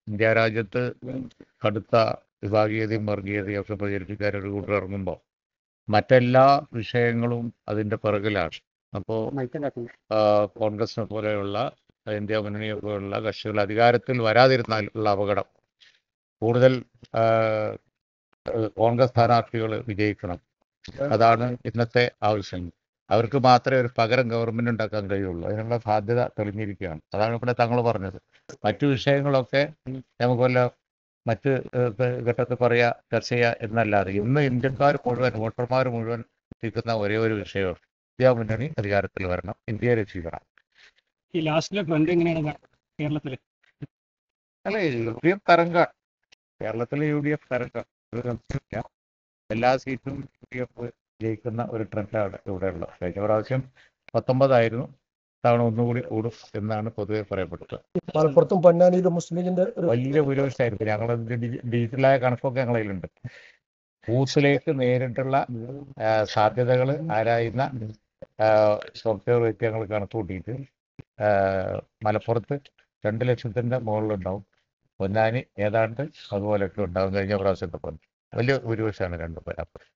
India രാജ്യത്ത് കടുത്ത വിഭാഗീയതയും വർഗീയതയും ഒക്കെ പ്രചരിപ്പിക്കാൻ ഒരു കൂട്ടർ ഇറങ്ങുമ്പോൾ മറ്റെല്ലാ വിഷയങ്ങളും അതിൻ്റെ പിറകിലാണ്. അപ്പോൾ കോൺഗ്രസിനെ പോലെയുള്ള ഇന്ത്യ മുന്നണിയെ പോലുള്ള കക്ഷികൾ അധികാരത്തിൽ വരാതിരുന്നാലുള്ള അപകടം, കൂടുതൽ കോൺഗ്രസ് സ്ഥാനാർത്ഥികൾ വിജയിക്കണം, അതാണ് ഇന്നത്തെ ആവശ്യം. അവർക്ക് മാത്രമേ ഒരു പകരം ഗവൺമെന്റ് ഉണ്ടാക്കാൻ കഴിയുള്ളൂ. അതിനുള്ള സാധ്യത തെളിഞ്ഞിരിക്കുകയാണ്. അതാണ് ഇവിടെ തങ്ങൾ പറഞ്ഞത്. മറ്റു വിഷയങ്ങളൊക്കെ നമുക്ക് വല്ല മറ്റ് ഘട്ടത്തിൽ പറയുക, ചർച്ച ചെയ്യുക എന്നല്ലാതെ ഇന്ന് ഇന്ത്യക്കാർ മുഴുവൻ, വോട്ടർമാർ മുഴുവൻ ഇരിക്കുന്ന ഒരേ ഒരു വിഷയം ഇന്ത്യ മുന്നണി അധികാരത്തിൽ വരണം, ഇന്ത്യയെ രക്ഷിക്കണം. ഈ ലാസ്റ്റിലെ ട്രെൻഡ് എങ്ങനെയാണ് കേരളത്തില്? അല്ല, UDF തരംഗം, കേരളത്തിലെ UDF തരംഗം, ഒരു സംശയമില്ല. എല്ലാ സീറ്റും UDF ജയിക്കുന്ന ഒരു ട്രെൻഡാണ് ഇവിടെയുള്ളത്. കഴിഞ്ഞ പ്രാവശ്യം 19 തവണ ഒന്നുകൂടി കൂടും എന്നാണ് പൊതുവെ പറയപ്പെട്ടത്. മലപ്പുറത്തും പൊന്നാനിയിലും മുസ്ലിം ലീഗിന്റെ വലിയ ഭൂരിപക്ഷമായിരിക്കും. ഞങ്ങൾ ഡിജിറ്റലായ കണക്കൊക്കെ ഞങ്ങളതിലുണ്ട്. ബൂത്തിലേക്ക് നേരിട്ടുള്ള സാധ്യതകൾ ആരായുന്ന സോഫ്റ്റ്വെയർ വെച്ച് ഞങ്ങൾ കണക്ക് കൂട്ടിയിട്ട് മലപ്പുറത്ത് 2 ലക്ഷത്തിൻ്റെ മുകളിലുണ്ടാവും. പൊന്നാനി ഏതാണ്ട് അതുപോലെയൊക്കെ ഉണ്ടാവും. കഴിഞ്ഞ പ്രാവശ്യത്തെ പോലെ വലിയ ഭൂരിപക്ഷമാണ് 2 പേര്.